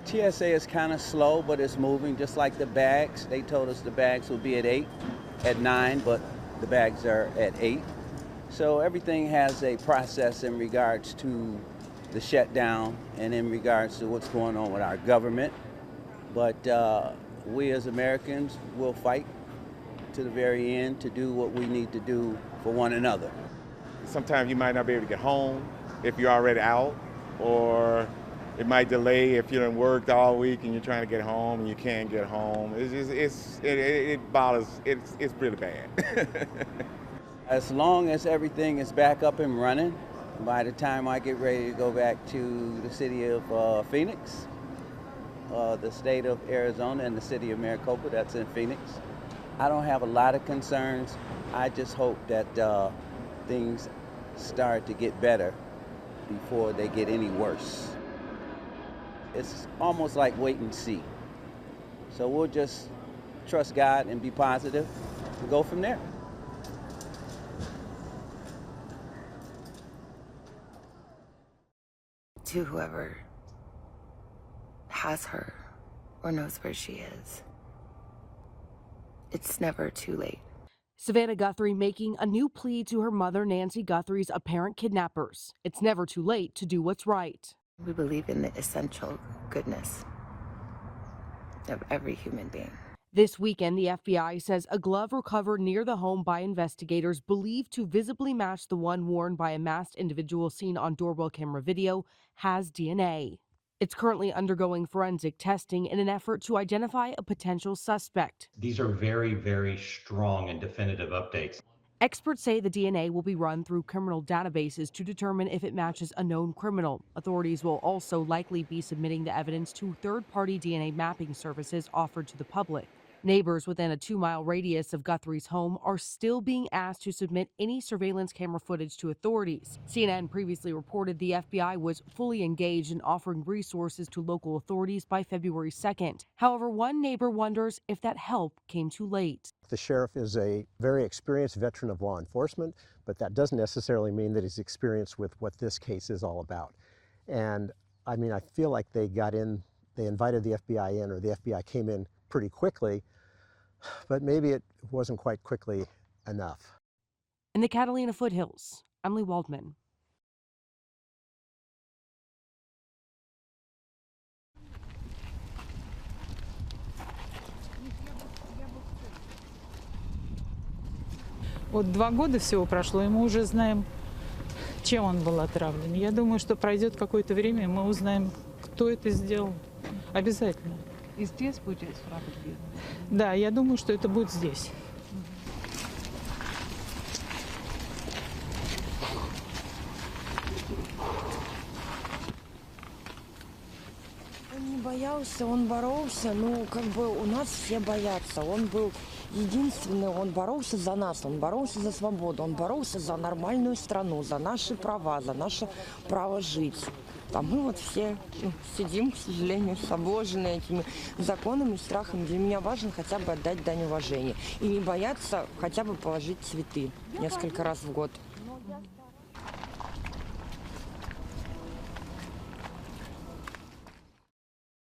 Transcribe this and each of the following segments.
TSA is kind of slow, but it's moving, just like the bags. They told us the bags will be at 9, but the bags are at 8. So everything has a process in regards to the shutdown and in regards to what's going on with our government. But we as Americans will fight to the very end to do what we need to do for one another. Sometimes you might not be able to get home if you're already out, or it might delay if you done worked all week and you're trying to get home and you can't get home. It bothers. It's pretty bad. As long as everything is back up and running, by the time I get ready to go back to the city of Phoenix, the state of Arizona, and the city of Maricopa, that's in Phoenix, I don't have a lot of concerns. I just hope that things start to get better before they get any worse. It's almost like wait and see. So we'll just trust God and be positive and go from there. To whoever has her or knows where she is, it's never too late. Savannah Guthrie making a new plea to her mother, Nancy Guthrie's apparent kidnappers. It's never too late to do what's right. We believe in the essential goodness of every human being. This weekend, the FBI says a glove recovered near the home by investigators believed to visibly match the one worn by a masked individual seen on doorbell camera video has DNA. It's currently undergoing forensic testing in an effort to identify a potential suspect. These are very, very strong and definitive updates. Experts say the DNA will be run through criminal databases to determine if it matches a known criminal. Authorities will also likely be submitting the evidence to third-party DNA mapping services offered to the public. Neighbors within a 2-mile radius of Guthrie's home are still being asked to submit any surveillance camera footage to authorities. CNN previously reported the FBI was fully engaged in offering resources to local authorities by February 2nd. However, one neighbor wonders if that help came too late. The sheriff is a very experienced veteran of law enforcement, but that doesn't necessarily mean that he's experienced with what this case is all about. And I mean, I feel like they invited the FBI in, or the FBI came in pretty quickly, but maybe it wasn't quite quickly enough. In the Catalina foothills, Emily Waldman. Вот 2 года всего прошло, и мы уже знаем, чем он был отравлен. Я думаю, что пройдет какое-то время, и мы узнаем, кто это сделал. Обязательно. И здесь будет справедливо? Да, я думаю, что это будет здесь. Он не боялся, он боролся, ну, как бы у нас все боятся. Он был единственный, он боролся за нас, он боролся за свободу, он боролся за нормальную страну, за наши права, за наше право жить. А мы вот все сидим, к сожалению, обложены этими законами, страхами. Для меня важно хотя бы отдать дань уважения и не бояться хотя бы положить цветы несколько раз в год.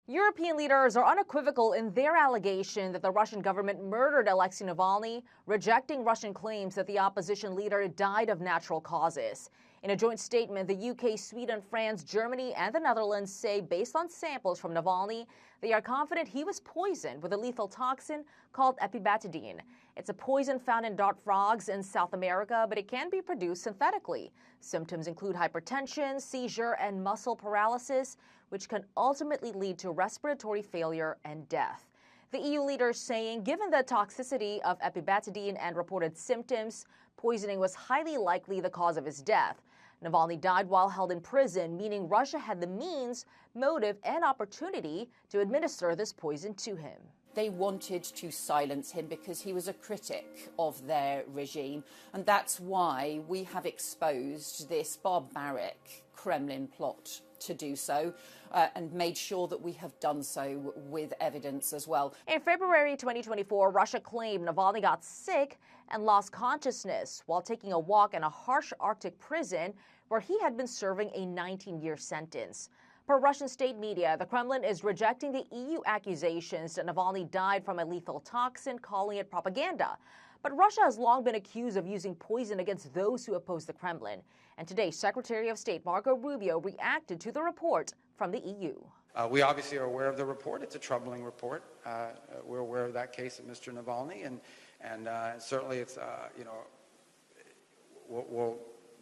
European leaders are unequivocal in their allegation that the Russian government murdered Alexei Navalny, rejecting Russian claims that the opposition leader died of natural causes. In a joint statement, the UK, Sweden, France, Germany, and the Netherlands say, based on samples from Navalny, they are confident he was poisoned with a lethal toxin called epibetidine. It's a poison found in dart frogs in South America, but it can be produced synthetically. Symptoms include hypertension, seizure, and muscle paralysis, which can ultimately lead to respiratory failure and death. The EU leaders saying, given the toxicity of epibetidine and reported symptoms, poisoning was highly likely the cause of his death. Navalny died while held in prison, meaning Russia had the means, motive, and opportunity to administer this poison to him. They wanted to silence him because he was a critic of their regime, and that's why we have exposed this barbaric Kremlin plot to do so, and made sure that we have done so with evidence as well. In February 2024, Russia claimed Navalny got sick and lost consciousness while taking a walk in a harsh Arctic prison where he had been serving a 19-year sentence. Per Russian state media, the Kremlin is rejecting the EU accusations that Navalny died from a lethal toxin, calling it propaganda. But Russia has long been accused of using poison against those who oppose the Kremlin. And today, Secretary of State Marco Rubio reacted to the report from the EU. We obviously are aware of the report. It's a troubling report. We're aware of that case of Mr. Navalny, and certainly it's,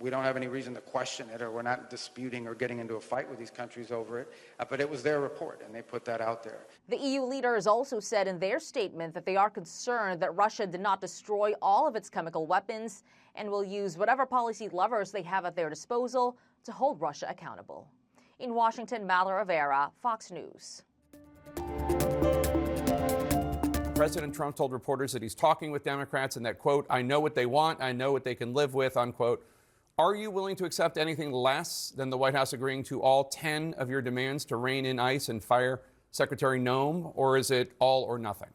we don't have any reason to question it, or we're not disputing or getting into a fight with these countries over it, but it was their report, and they put that out there. The EU leaders also said in their statement that they are concerned that Russia did not destroy all of its chemical weapons and will use whatever policy levers they have at their disposal to hold Russia accountable. In Washington, Mallory Rivera, Fox News. President Trump told reporters that he's talking with Democrats and that, quote, I know what they want, I know what they can live with, unquote. Are you willing to accept anything less than the White House agreeing to all 10 of your demands to rein in ICE and fire Secretary Noem, or is it all or nothing?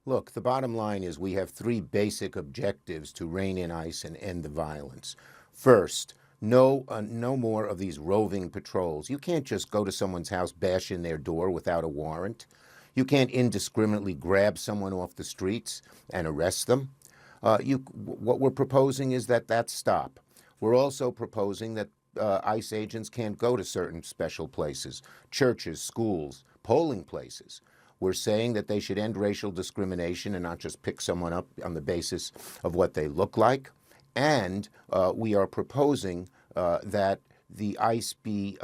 Look, the bottom line is we have three basic objectives to rein in ICE and end the violence. First, no more of these roving patrols. You can't just go to someone's house, bash in their door without a warrant. You can't indiscriminately grab someone off the streets and arrest them. What we're proposing is that stop. We're also proposing that ICE agents can't go to certain special places, churches, schools, polling places. We're saying that they should end racial discrimination and not just pick someone up on the basis of what they look like. And we are proposing that the ICE be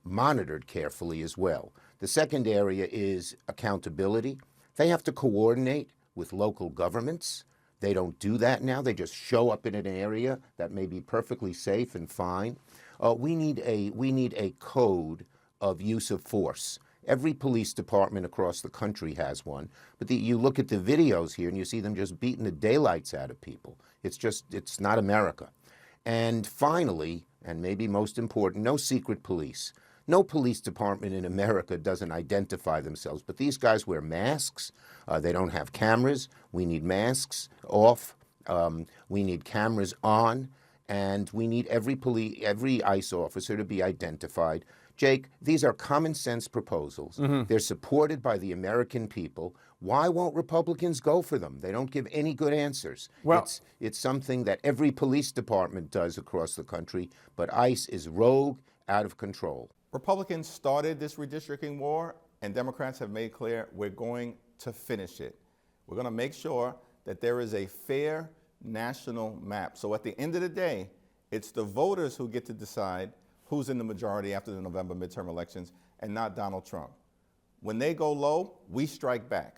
monitored carefully as well. The second area is accountability. They have to coordinate with local governments. They don't do that now. They just show up in an area that may be perfectly safe and fine. We need a code of use of force. Every police department across the country has one. But you look at the videos here and you see them just beating the daylights out of people. It's not America. And finally, and maybe most important, no secret police. No police department in America doesn't identify themselves, but these guys wear masks. They don't have cameras. We need masks off. We need cameras on, and we need every ICE officer to be identified. Jake, these are common sense proposals. Mm-hmm. They're supported by the American people. Why won't Republicans go for them? They don't give any good answers. Well, it's something that every police department does across the country, but ICE is rogue, out of control. Republicans started this redistricting war, and Democrats have made clear we're going to finish it. We're going to make sure that there is a fair national map. So at the end of the day, it's the voters who get to decide who's in the majority after the November midterm elections, and not Donald Trump. When they go low, we strike back.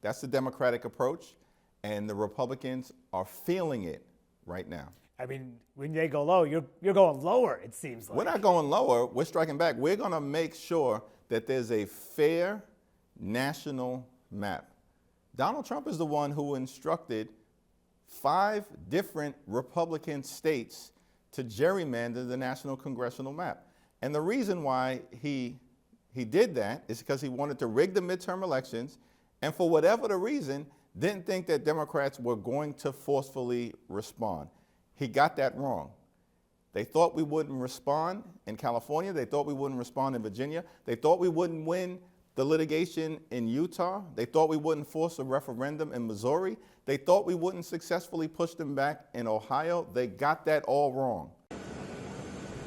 That's the Democratic approach, and the Republicans are feeling it right now. I mean, when they go low, you're going lower, it seems like. We're not going lower. We're striking back. We're going to make sure that there's a fair national map. Donald Trump is the one who instructed 5 different Republican states to gerrymander the national congressional map. And the reason why he did that is because he wanted to rig the midterm elections, and for whatever the reason, didn't think that Democrats were going to forcefully respond. He got that wrong. They thought we wouldn't respond in California. They thought we wouldn't respond in Virginia. They thought we wouldn't win the litigation in Utah. They thought we wouldn't force a referendum in Missouri. They thought we wouldn't successfully push them back in Ohio. They got that all wrong.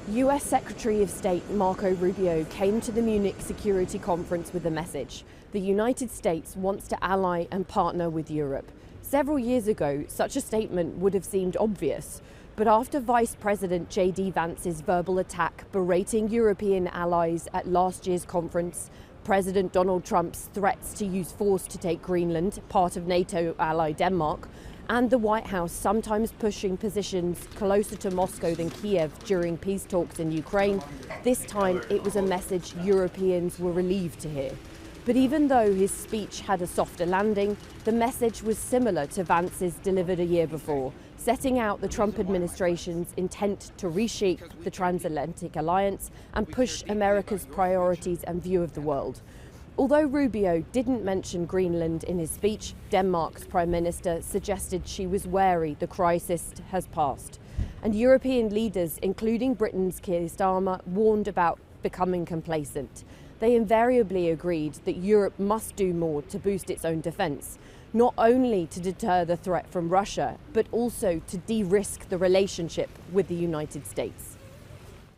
U.S. Secretary of State Marco Rubio came to the Munich Security Conference with a message. The United States wants to ally and partner with Europe. Several years ago, such a statement would have seemed obvious. But after Vice President J.D. Vance's verbal attack berating European allies at last year's conference, President Donald Trump's threats to use force to take Greenland, part of NATO ally Denmark, and the White House sometimes pushing positions closer to Moscow than Kiev during peace talks in Ukraine, this time it was a message Europeans were relieved to hear. But even though his speech had a softer landing, the message was similar to Vance's delivered a year before, setting out the Trump administration's intent to reshape the transatlantic alliance and push America's priorities and view of the world. Although Rubio didn't mention Greenland in his speech, Denmark's Prime Minister suggested she was wary the crisis has passed. And European leaders, including Britain's Keir Starmer, warned about becoming complacent. They invariably agreed that Europe must do more to boost its own defence, not only to deter the threat from Russia, but also to de-risk the relationship with the United States.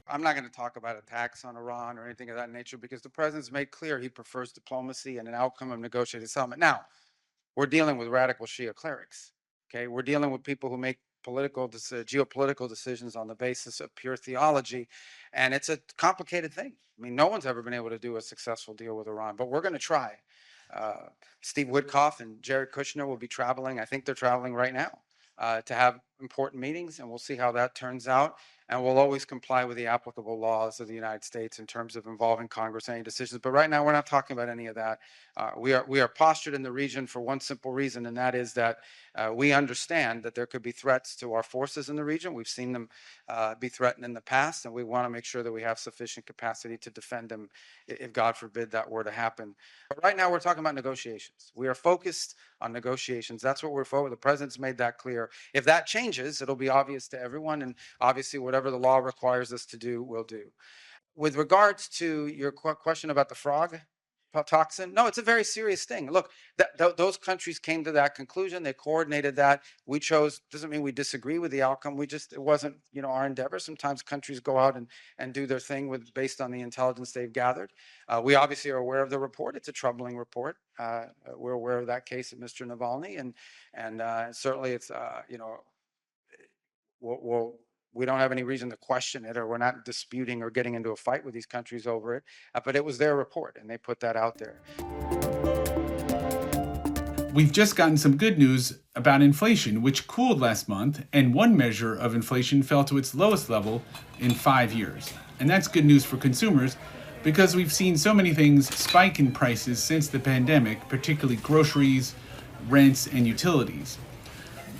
I'm not going to talk about attacks on Iran or anything of that nature because the president's made clear he prefers diplomacy and an outcome of negotiated settlement. Now, we're dealing with radical Shia clerics. Okay, we're dealing with people who make geopolitical decisions on the basis of pure theology, and it's a complicated thing. I mean, no one's ever been able to do a successful deal with Iran, but we're going to try. Steve Witkoff and Jared Kushner will be traveling. I think they're traveling right now to have important meetings, and we'll see how that turns out. And we'll always comply with the applicable laws of the United States in terms of involving Congress in any decisions. But right now, we're not talking about any of that. We are postured in the region for one simple reason, and that is that we understand that there could be threats to our forces in the region. We've seen them be threatened in the past, and we want to make sure that we have sufficient capacity to defend them if, God forbid, that were to happen. But right now, we're talking about negotiations. We are focused on negotiations. That's what we're focused. The president's made that clear. If that changes, it'll be obvious to everyone, and obviously whatever the law requires us to do, we'll do. With regards to your question about the frog toxin, no, it's a very serious thing. Look, those countries came to that conclusion. They coordinated that. We chose, doesn't mean we disagree with the outcome. It wasn't, our endeavor. Sometimes countries go out and do their thing based on the intelligence they've gathered. We obviously are aware of the report. It's a troubling report. We're aware of that case of Mr. Navalny, and certainly it's, we don't have any reason to question it, or we're not disputing or getting into a fight with these countries over it. But it was their report, and they put that out there. We've just gotten some good news about inflation, which cooled last month, and one measure of inflation fell to its lowest level in 5 years. And that's good news for consumers because we've seen so many things spike in prices since the pandemic, particularly groceries, rents, and utilities.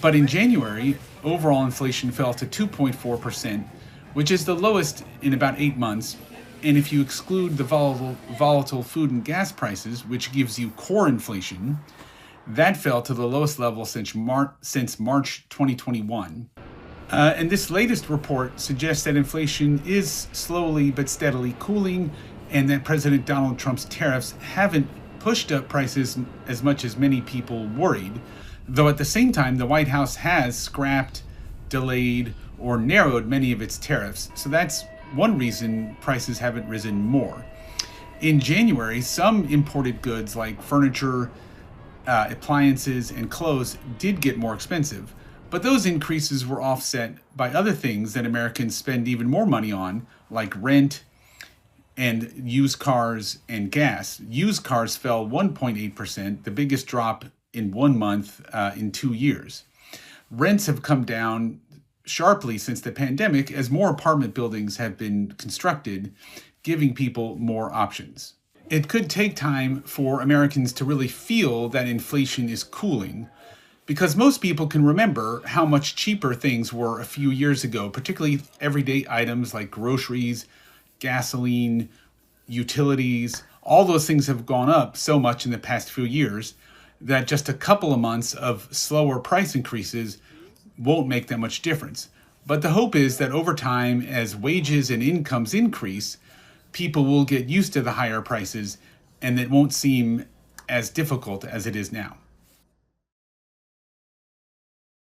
But in January, overall inflation fell to 2.4%, which is the lowest in about 8 months. And if you exclude the volatile food and gas prices, which gives you core inflation, that fell to the lowest level since March 2021. And this latest report suggests that inflation is slowly but steadily cooling, and that President Donald Trump's tariffs haven't pushed up prices as much as many people worried. Though at the same time, the White House has scrapped, delayed, or narrowed many of its tariffs. So that's one reason prices haven't risen more. In January, some imported goods like furniture, appliances, and clothes did get more expensive. But those increases were offset by other things that Americans spend even more money on, like rent and used cars and gas. Used cars fell 1.8%, the biggest drop in 1 month in 2 years. Rents have come down sharply since the pandemic as more apartment buildings have been constructed, giving people more options. It could take time for Americans to really feel that inflation is cooling, because most people can remember how much cheaper things were a few years ago, particularly everyday items like groceries, gasoline, utilities. All those things have gone up so much in the past few years that just a couple of months of slower price increases won't make that much difference. But the hope is that over time, as wages and incomes increase, people will get used to the higher prices, and it won't seem as difficult as it is now.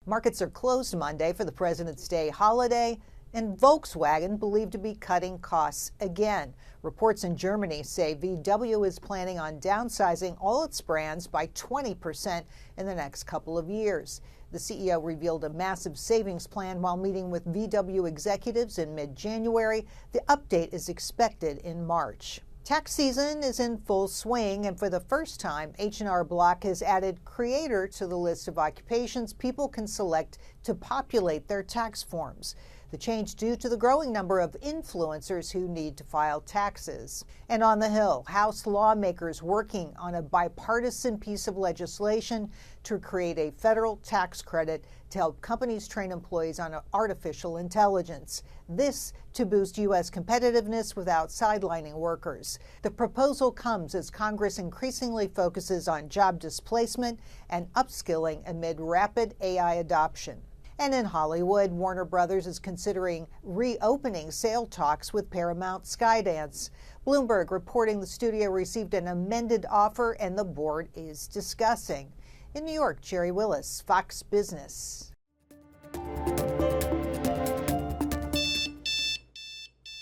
Markets are closed Monday for the President's Day holiday, and Volkswagen believed to be cutting costs again. Reports in Germany say VW is planning on downsizing all its brands by 20% in the next couple of years. The CEO revealed a massive savings plan while meeting with VW executives in mid-January. The update is expected in March. Tax season is in full swing, and for the first time, H&R Block has added creator to the list of occupations people can select to populate their tax forms. The change due to the growing number of influencers who need to file taxes. And on the Hill, House lawmakers working on a bipartisan piece of legislation to create a federal tax credit to help companies train employees on artificial intelligence. This to boost U.S. competitiveness without sidelining workers. The proposal comes as Congress increasingly focuses on job displacement and upskilling amid rapid AI adoption. And in Hollywood, Warner Brothers is considering reopening sale talks with Paramount Skydance. Bloomberg reporting the studio received an amended offer and the board is discussing. In New York, Jerry Willis, Fox Business.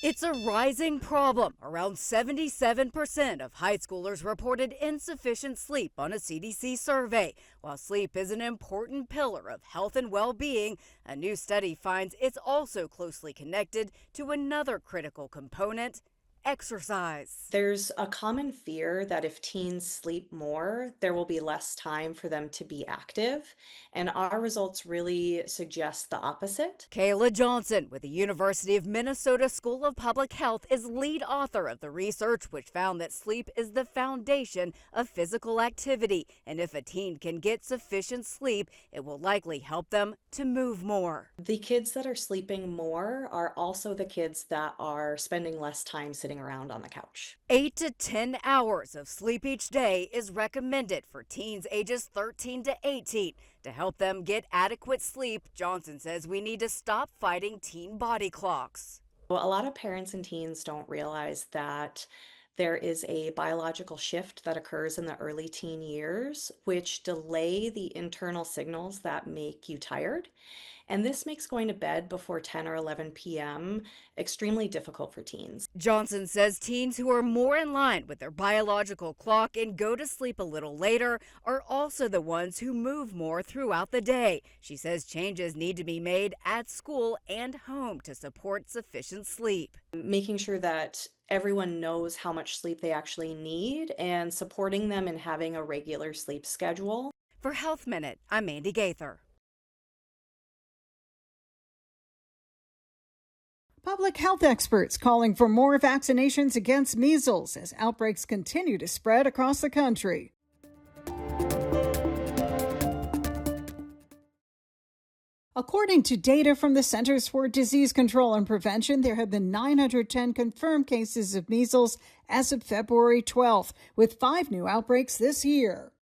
It's a rising problem. Around 77% of high schoolers reported insufficient sleep on a CDC survey. While sleep is an important pillar of health and well-being, a new study finds it's also closely connected to another critical component: exercise. There's a common fear that if teens sleep more, there will be less time for them to be active, and our results really suggest the opposite. Kayla Johnson with the University of Minnesota School of Public Health is lead author of the research which found that sleep is the foundation of physical activity, and if a teen can get sufficient sleep, it will likely help them to move more. The kids that are sleeping more are also the kids that are spending less time sitting around on the couch. 8 to 10 hours of sleep each day is recommended for teens ages 13 to 18. To help them get adequate sleep, Johnson says we need to stop fighting teen body clocks. Well, a lot of parents and teens don't realize that there is a biological shift that occurs in the early teen years, which delay the internal signals that make you tired. And this makes going to bed before 10 or 11 p.m. extremely difficult for teens. Johnson says teens who are more in line with their biological clock and go to sleep a little later are also the ones who move more throughout the day. She says changes need to be made at school and home to support sufficient sleep. Making sure that everyone knows how much sleep they actually need and supporting them in having a regular sleep schedule. For Health Minute, I'm Andy Gaither. Public health experts calling for more vaccinations against measles as outbreaks continue to spread across the country. According to data from the Centers for Disease Control and Prevention, there have been 910 confirmed cases of measles as of February 12th, with 5 new outbreaks this year.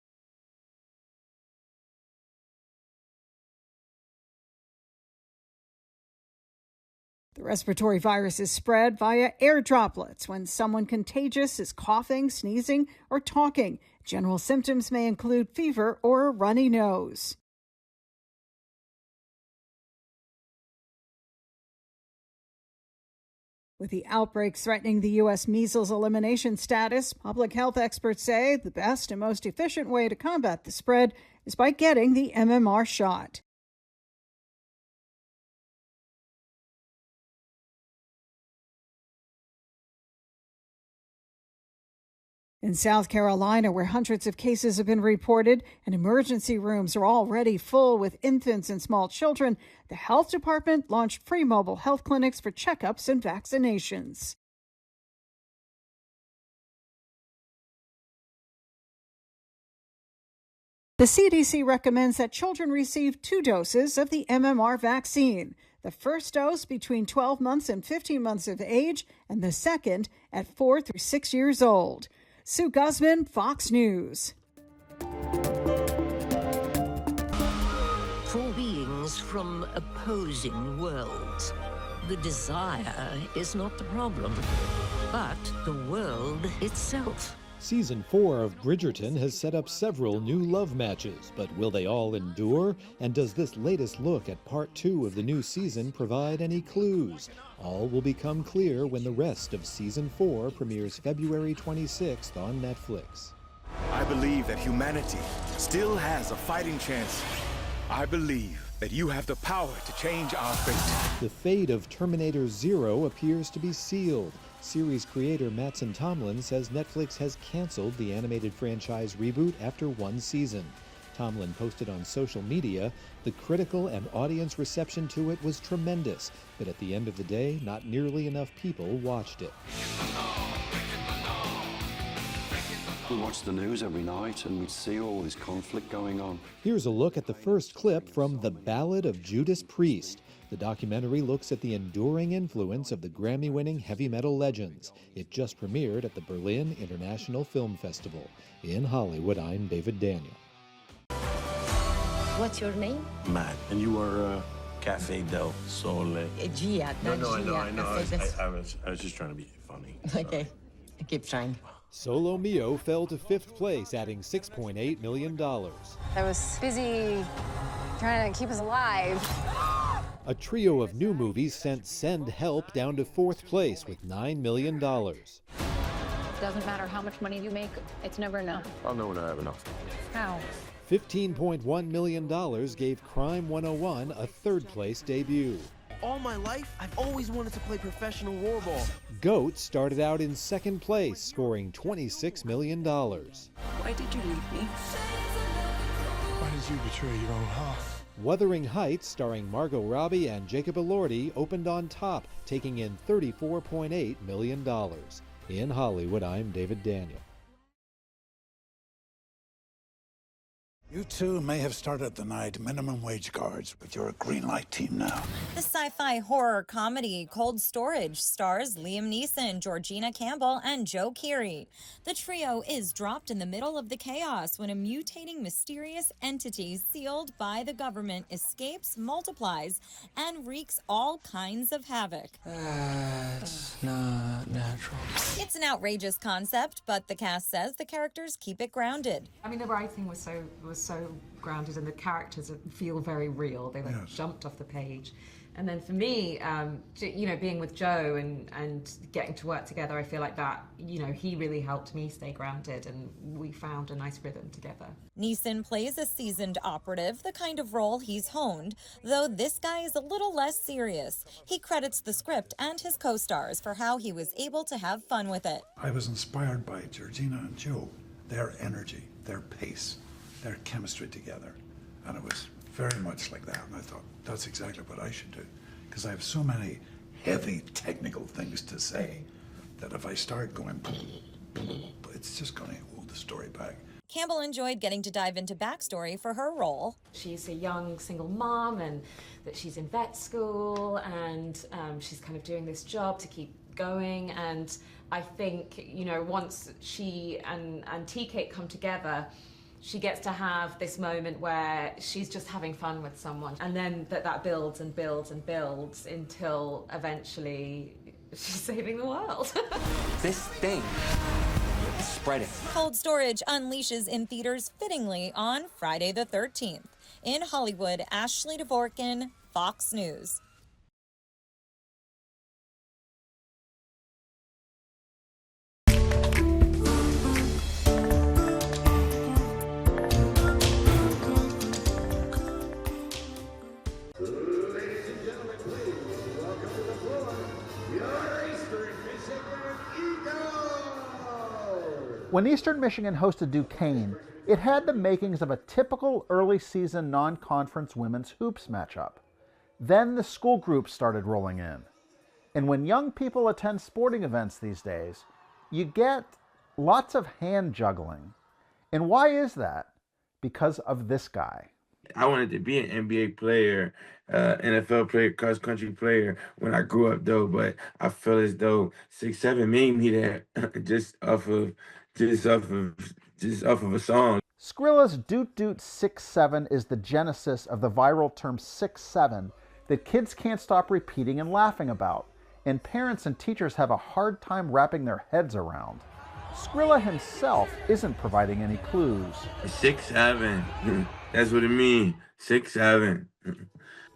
The respiratory virus is spread via air droplets when someone contagious is coughing, sneezing, or talking. General symptoms may include fever or a runny nose. With the outbreak threatening the U.S. measles elimination status, public health experts say the best and most efficient way to combat the spread is by getting the MMR shot. In South Carolina, where hundreds of cases have been reported and emergency rooms are already full with infants and small children, the health department launched free mobile health clinics for checkups and vaccinations. The CDC recommends that children receive 2 doses of the MMR vaccine. The first dose between 12 months and 15 months of age, and the second at 4 through 6 years old. Sue Guzman, Fox News. For beings from opposing worlds, the desire is not the problem, but the world itself. Season 4 of Bridgerton has set up several new love matches, but will they all endure? And does this latest look at part 2 of the new season provide any clues? All will become clear when the rest of Season 4 premieres February 26th on Netflix. I believe that humanity still has a fighting chance. I believe that you have the power to change our fate. The fate of Terminator Zero appears to be sealed. Series creator Mattson Tomlin says Netflix has canceled the animated franchise reboot after 1 season. Tomlin posted on social media, the critical and audience reception to it was tremendous, but at the end of the day, not nearly enough people watched it. We watched the news every night and we'd see all this conflict going on. Here's a look at the first clip from The Ballad of Judas Priest. The documentary looks at the enduring influence of the Grammy-winning heavy metal legends. It just premiered at the Berlin International Film Festival. In Hollywood, I'm David Daniel. What's your name? Matt, and you are Cafe del Sole. Gia, No, not no, I Gia. know. Cafe I was just trying to be funny. Okay, I keep trying. Solo Mio fell to 5th place, adding $6.8 million. I was busy trying to keep us alive. A trio of new movies sent Send Help down to 4th place with $9 million. Doesn't matter how much money you make, it's never enough. I'll know when I have enough. How? $15.1 million gave Crime 101 a 3rd place debut. All my life, I've always wanted to play professional warball. Goat started out in 2nd place, scoring $26 million. Why did you leave me? Why did you betray your own heart? Wuthering Heights, starring Margot Robbie and Jacob Elordi, opened on top, taking in $34.8 million. In Hollywood, I'm David Daniel. You two may have started the night minimum wage guards, but you're a green light team now. The sci-fi horror comedy Cold Storage stars Liam Neeson, Georgina Campbell, and Joe Keery. The trio is dropped in the middle of the chaos when a mutating mysterious entity sealed by the government escapes, multiplies, and wreaks all kinds of havoc. That's not natural. It's an outrageous concept, but the cast says the characters keep it grounded. I mean, the writing was so grounded, and the characters feel very real. They jumped off the page. And then for me, being with Joe and getting to work together, I feel like that, he really helped me stay grounded, and we found a nice rhythm together. Neeson plays a seasoned operative, the kind of role he's honed, though this guy is a little less serious. He credits the script and his co-stars for how he was able to have fun with it. I was inspired by Georgina and Joe, their energy, their pace, their chemistry together. And it was very much like that. And I thought, that's exactly what I should do. Because I have so many heavy technical things to say that if I start going, it's just going to hold the story back. Campbell enjoyed getting to dive into backstory for her role. She's a young single mom, and that she's in vet school, and she's kind of doing this job to keep going. And I think, once she and T-Cake come together, she gets to have this moment where she's just having fun with someone, and then that builds and builds and builds until eventually she's saving the world. This thing is spreading. Cold Storage unleashes in theaters fittingly on Friday the 13th. In Hollywood, Ashley Dvorkin, Fox News. When Eastern Michigan hosted Duquesne, it had the makings of a typical early season non-conference women's hoops matchup. Then the school groups started rolling in. And when young people attend sporting events these days, you get lots of hand juggling. And why is that? Because of this guy. I wanted to be an NBA player, NFL player, cross country player when I grew up though, but I feel as though 6'7" made me that just off of a song. Skrilla's Doot Doot 6'7" is the genesis of the viral term 6'7" that kids can't stop repeating and laughing about, and parents and teachers have a hard time wrapping their heads around. Skrilla himself isn't providing any clues. 6'7", that's what it means. 6'7".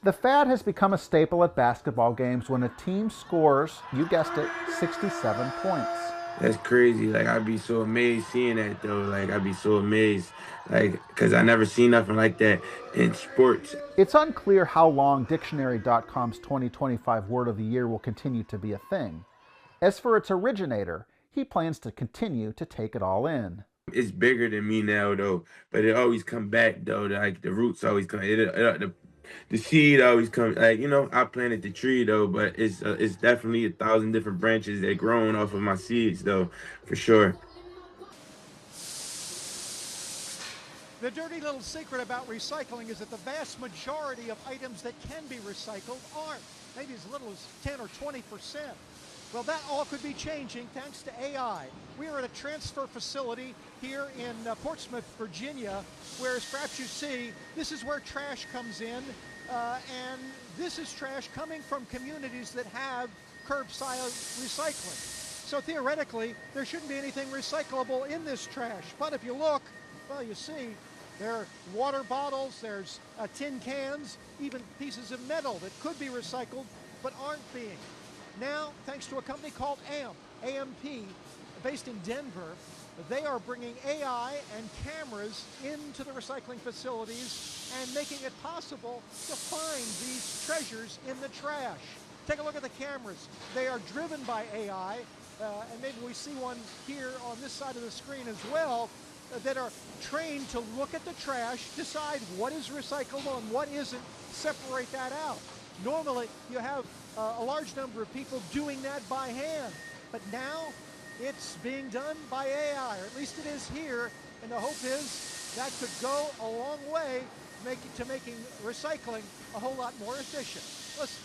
The fad has become a staple at basketball games when a team scores, you guessed it, 67 points. That's crazy. Like, I'd be so amazed seeing that, though. Like, I'd be so amazed, like, because I never seen nothing like that in sports. It's unclear how long Dictionary.com's 2025 Word of the Year will continue to be a thing. As for its originator, he plans to continue to take it all in. It's bigger than me now, though, but it always come back, though. Like, the roots always come. The seed always comes. Like, I planted the tree, though, but it's definitely 1,000 different branches that grown off of my seeds, though, for sure. The dirty little secret about recycling is that the vast majority of items that can be recycled aren't. Maybe as little as 10 or 20%. Well, that all could be changing thanks to AI. We are at a transfer facility here in Portsmouth, Virginia, where, as perhaps you see, this is where trash comes in, and this is trash coming from communities that have curbside recycling. So theoretically, there shouldn't be anything recyclable in this trash. But if you look, well, you see there are water bottles, there's tin cans, even pieces of metal that could be recycled but aren't being. Now, thanks to a company called AMP, based in Denver, they are bringing AI and cameras into the recycling facilities and making it possible to find these treasures in the trash. Take a look at the cameras. They are driven by AI, and maybe we see one here on this side of the screen as well, that are trained to look at the trash, decide what is recyclable and what isn't, separate that out. Normally, you have a large number of people doing that by hand, but now it's being done by AI, or at least it is here, and the hope is that could go a long way to making recycling a whole lot more efficient. Listen.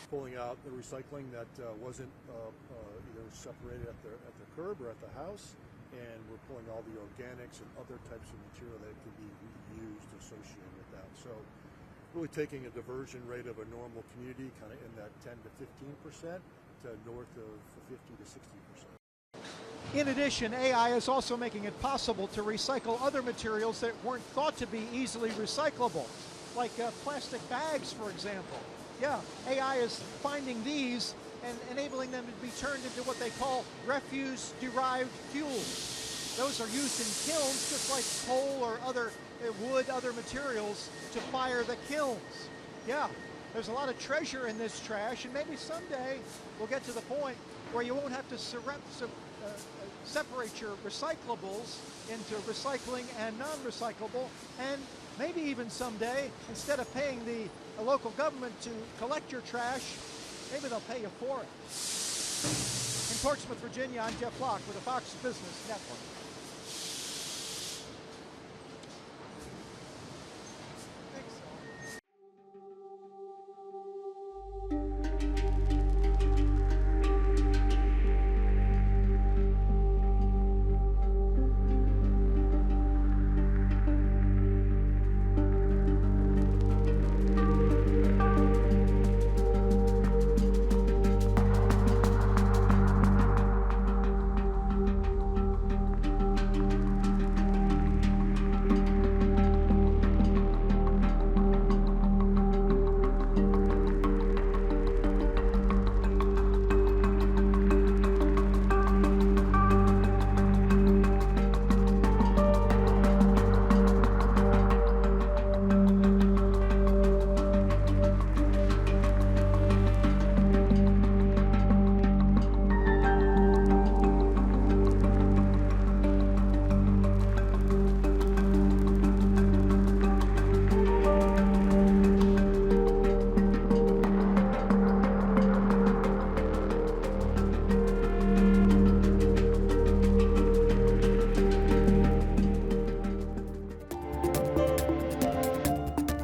Pulling out the recycling that wasn't either separated at the curb or at the house, and we're pulling all the organics and other types of material that can be reused associated with that. So really taking a diversion rate of a normal community kind of in that 10 to 15% to north of 50 to 60%. In addition, AI is also making it possible to recycle other materials that weren't thought to be easily recyclable, like plastic bags, for example. Yeah, AI is finding these and enabling them to be turned into what they call refuse-derived fuels. Those are used in kilns, just like coal or other wood, other materials, to fire the kilns. Yeah, there's a lot of treasure in this trash, and maybe someday we'll get to the point where you won't have to separate your recyclables into recycling and non-recyclable, and maybe even someday, instead of paying the local government to collect your trash, maybe they'll pay you for it. In Portsmouth, Virginia, I'm Jeff Locke with the Fox Business Network.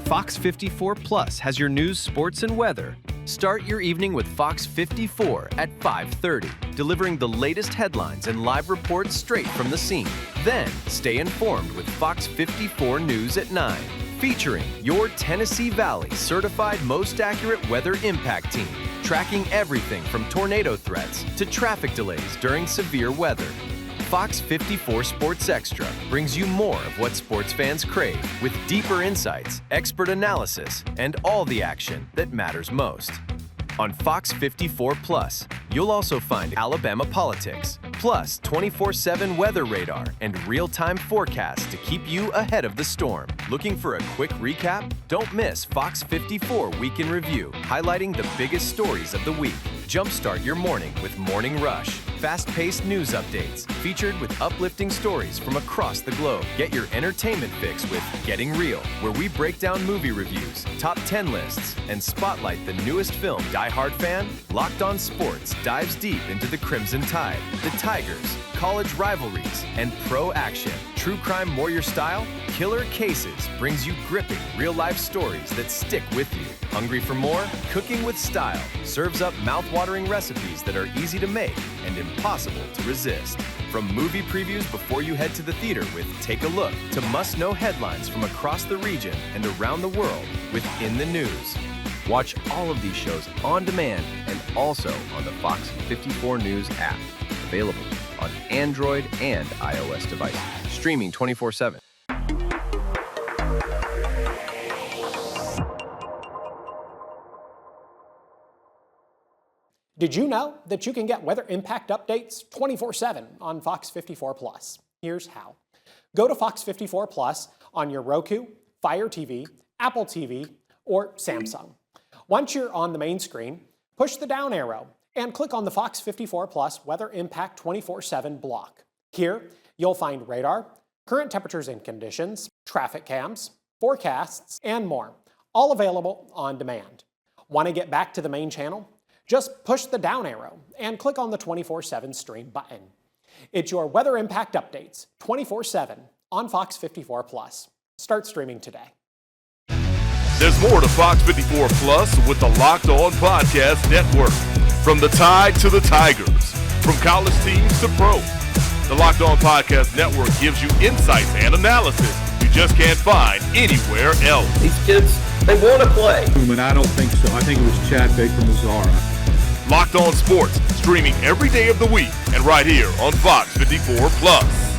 Fox 54 Plus has your news, sports, and weather. Start your evening with Fox 54 at 5:30, delivering the latest headlines and live reports straight from the scene. Then, stay informed with Fox 54 News at 9, featuring your Tennessee Valley certified most accurate weather impact team, tracking everything from tornado threats to traffic delays during severe weather. Fox 54 Sports Extra brings you more of what sports fans crave, with deeper insights, expert analysis, and all the action that matters most. On Fox 54 Plus, you'll also find Alabama politics, plus 24/7 weather radar and real-time forecasts to keep you ahead of the storm. Looking for a quick recap? Don't miss Fox 54 Week in Review, highlighting the biggest stories of the week. Jumpstart your morning with Morning Rush, fast-paced news updates featured with uplifting stories from across the globe. Get your entertainment fix with Getting Real, where we break down movie reviews, top 10 lists, and spotlight the newest film. Die Hard fan? Locked On Sports dives deep into the Crimson Tide, the Tigers, college rivalries, and pro action. True Crime Warrior Style? Killer Cases brings you gripping real-life stories that stick with you. Hungry for more? Cooking with Style serves up mouth-watering recipes that are easy to make and impossible to resist. From movie previews before you head to the theater with Take a Look, to must-know headlines from across the region and around the world with In the News. Watch all of these shows on demand and also on the Fox 54 News app. Available on Android and iOS devices. Streaming 24/7. Did you know that you can get weather impact updates 24/7 on Fox 54 Plus? Here's how. Go to Fox 54 Plus on your Roku, Fire TV, Apple TV, or Samsung. Once you're on the main screen, push the down arrow and click on the Fox 54 Plus Weather Impact 24/7 block. Here, you'll find radar, current temperatures and conditions, traffic cams, forecasts, and more, all available on demand. Want to get back to the main channel? Just push the down arrow and click on the 24/7 stream button. It's your weather impact updates 24/7 on Fox 54 Plus. Start streaming today. There's more to Fox 54 Plus with the Locked On Podcast Network. From the Tide to the Tigers, from college teams to pro, the Locked On Podcast Network gives you insights and analysis you just can't find anywhere else. These kids, they want to play. But I don't think so. I think it was Chad Baker Mazzara. Locked On Sports, streaming every day of the week and right here on Fox 54 Plus.